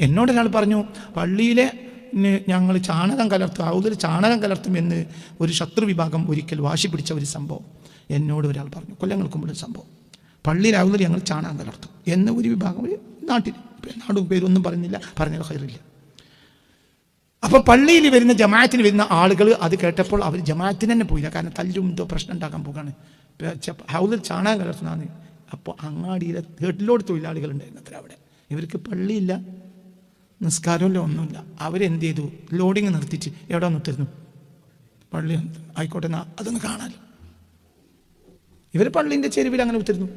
എന്നോടൊരാൾ പറഞ്ഞു, പള്ളിയിലെ ഞങ്ങൾ ചാണകം കലർത്തും, ഔദിൽ ചാണകം കലർത്തും എന്ന് ഒരു ശത്രു വിഭാഗം ഒരിക്കൽ വാശി പിടിച്ച ഒരു സംഭവം എന്നോട് ഒരാൾ പറഞ്ഞു. കൊല്ലങ്ങൾക്ക് മുമ്പ് ഒരു സംഭവം. പള്ളിയിൽ ഔദിൽ ഞങ്ങൾ ചാണകം കലർത്തും എന്ന് ഒരു വിഭാഗം, ഒരു നാട്ടിൽ, നാടും പേരൊന്നും പറയുന്നില്ല, പറഞ്ഞാൽ ഹൈറില്ല. അപ്പോൾ പള്ളിയിൽ വരുന്ന ജമാഅത്തിന് വരുന്ന ആളുകൾ അത് കേട്ടപ്പോൾ അവർ ജമാഅത്തിന് തന്നെ പോയില്ല. കാരണം തല്ലും എന്തോ പ്രശ്നം ഉണ്ടാക്കാൻ പോകുകയാണ്, ഹൗദിൽ ചാണകം കലർത്തുന്നതാണ്. അപ്പോൾ അങ്ങാടിയിലെ ഹെഡിലോട് തൊഴിലാളികളുണ്ടായിരുന്നു അത്ര അവിടെ. ഇവർക്ക് പള്ളിയില്ല, നിസ്കാരമില്ല, ഒന്നുമില്ല. അവരെന്ത് ചെയ്തു? ലോഡിങ് നിർത്തിച്ച് എവിടെ നിർത്തിരുന്നു? പള്ളി ആയിക്കോട്ടെ, അതൊന്ന് കാണാമല്ലോ. ഇവർ പള്ളീൻ്റെ ചെരുവിൽ അങ്ങനെ ഉത്തിരുന്നു.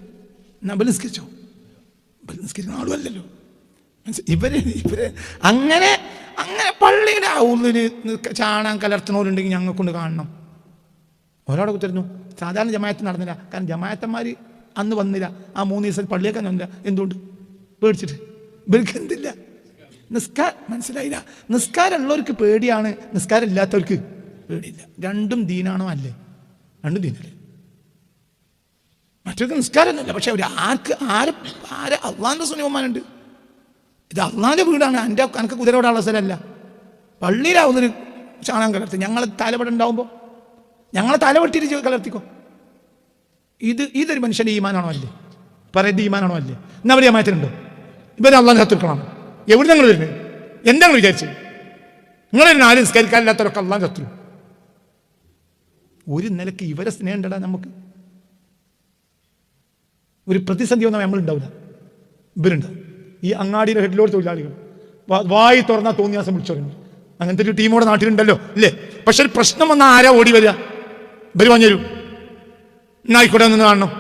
നബൽ നിസ്കരിച്ചോ? നിസ്കരിക്കുന്ന ആളുമല്ലല്ലോ. ഇവര് അങ്ങനെ പള്ളിയുടെ ഔദിന് ചാണകം കലർത്തുന്നവരുണ്ടെങ്കിൽ ഞങ്ങൾ കൊണ്ട് കാണണം. ഒരാളെ കുത്തിരുന്നു. സാധാരണ ജമാഅത്ത് നടന്നില്ല. കാരണം ജമാഅത്തന്മാർ അന്ന് വന്നില്ല. ആ 3 ദിവസം പള്ളിയൊക്കെ വന്നില്ല. എന്തുകൊണ്ട്? പേടിച്ചിട്ട്. ഇവർക്ക് എന്തില്ല? മനസ്സിലായില്ല. നിസ്കാരമുള്ളവർക്ക് പേടിയാണ്, നിസ്കാരം ഇല്ലാത്തവർക്ക് പേടിയില്ല. രണ്ടും ദീനാണോ? അല്ലേ? രണ്ടും ദീനല്ലേ. മറ്റൊരു നിസ്കാരമൊന്നുമില്ല. പക്ഷെ അവർ ആരെ അള്ളാൻ്റെ സുനിയന്മാരുണ്ട്. ഇത് അള്ളാൻ്റെ വീടാണ്. എനിക്ക് കുതിരയോടുള്ള സ്ഥലമല്ല. പള്ളിയിലാവുന്നൊരു ചാണകം കലർത്തി ഞങ്ങളെ തലപട ഉണ്ടാവുമ്പോൾ ഞങ്ങളെ തലവെട്ടിട്ട് കലർത്തിക്കോ. ഇതൊരു മനുഷ്യൻ്റെ ഈമാനാണോ? അല്ലേ? പറയുന്നത് ഈമാനാണോ? അല്ലേ? എന്നാൽ അവർ ജമാഅത്തിനുണ്ടോ? ഇവർ അള്ളാൻ ശത്രുക്കളാണ്. എവിടെ നിങ്ങൾ വരുന്നത്? എന്താണ് വിചാരിച്ചത്? നിങ്ങളൊരു 4 നിസ്കരിക്കാനില്ലാത്തവരൊക്കെ അള്ളാൻ ശത്രു. ഒരു നിലക്ക് ഇവരെ സ്നേഹം ഉണ്ടടാ നമുക്ക്. ഒരു പ്രതിസന്ധി ഒന്നും നമ്മളുണ്ടാവില്ല. ഇവരുണ്ട് ഈ അങ്ങാടിയുടെ ഹെഡിലോട് തൊഴിലാളികൾ വായി തുറന്നാൽ തോന്നിയാസം വിളിച്ചോരുണ്ട്. അങ്ങനത്തെ ഒരു ടീമോടെ നാട്ടിലുണ്ടല്ലോ, ഇല്ലേ? പക്ഷെ ഒരു പ്രശ്നം വന്നാൽ ആരാ ഓടി വരിക? ഇവർ പറഞ്ഞുതരും, എന്നായിക്കോട്ടെ നിന്ന് കാണണം.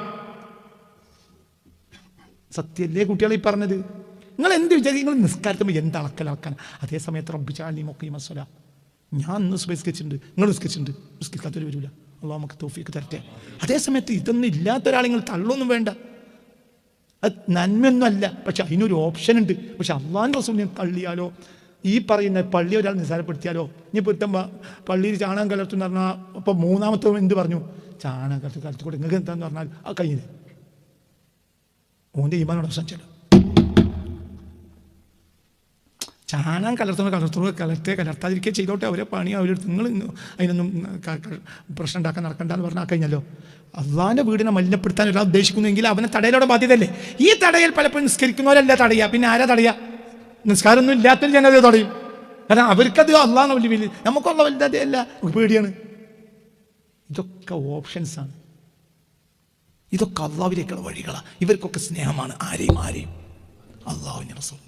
സത്യല്ലേ കുട്ടികളെ ഈ പറഞ്ഞത്? നിങ്ങൾ എന്ത് വിചാരിക്കും? നിങ്ങൾ നിസ്കാരത്തുമ്പോൾ എന്ത് അളക്കലാക്കാൻ? അതേ സമയത്ത് റബ്ബിച്ചാലി മൊക്കെ മസ്വല. ഞാൻ ഇന്ന് നിസ്കരിച്ചിട്ടുണ്ട്, നിങ്ങൾ നിസ്കരിച്ചിട്ടുണ്ട്, നിസ്കരിക്കാത്തൊരു വരില്ല. അള്ളാഹു നമുക്ക് തൗഫീഖ് തരട്ടെ. അതേ സമയത്ത് ഇതൊന്നും ഇല്ലാത്ത ഒരാളെ നിങ്ങൾ തള്ളൊന്നും വേണ്ട. അത് നന്മയൊന്നും അല്ല, പക്ഷെ അതിനൊരു ഓപ്ഷൻ ഉണ്ട്. പക്ഷെ അള്ളാഹുവിൻ്റെ റസൂലിനെ തള്ളിയാലോ, ഈ പറയുന്ന പള്ളി ഒരാൾ നിസ്സാരപ്പെടുത്തിയാലോ, ഇനി പൊരുത്തം പള്ളിയിൽ ചാണകം കലർത്തുന്ന പറഞ്ഞാൽ അപ്പോൾ 3ാമത്തെ എന്ത് പറഞ്ഞു? ചാണകം കലർത്തിക്കൂടെ, നിങ്ങൾക്ക് എന്താന്ന് പറഞ്ഞാൽ ആ കഴിഞ്ഞത് ഓൻ്റെ ഈമാനോട് അവസാനിച്ചല്ലോ. ചാണകം കലർത്താതിരിക്കുക ചെയ്തോട്ടെ, അവരെ പണി അവരെടുത്ത്. നിങ്ങൾ അതിനൊന്നും പ്രശ്നം ഉണ്ടാക്കാൻ നടക്കണ്ടെന്ന് പറഞ്ഞാൽ കഴിഞ്ഞല്ലോ. അള്ളാൻ്റെ വീടിനെ മലിനപ്പെടുത്താൻ ഒരാൾ ഉദ്ദേശിക്കുന്നെങ്കിൽ അവനെ തടയലോടെ ബാധ്യതയല്ലേ? ഈ തടയൽ പലപ്പോഴും നിസ്കരിക്കുന്നവരല്ല തടയുക, പിന്നെ ആരാ തടയുക? നിസ്കാരമൊന്നും ഇല്ലാത്തൊരു ജനത തടയും. കാരണം അവർക്കത് അള്ളാഹ് വലിയ നമുക്കുള്ള വലുതല്ല, പേടിയാണ്. ഇതൊക്കെ ഓപ്ഷൻസാണ്. ഇതൊക്കെ അള്ളാഹുവിലേക്കുള്ള വഴികളാണ്. ഇവർക്കൊക്കെ സ്നേഹമാണ് ആരെയും അള്ളാഹുവിൻ്റെ റസൂൽ.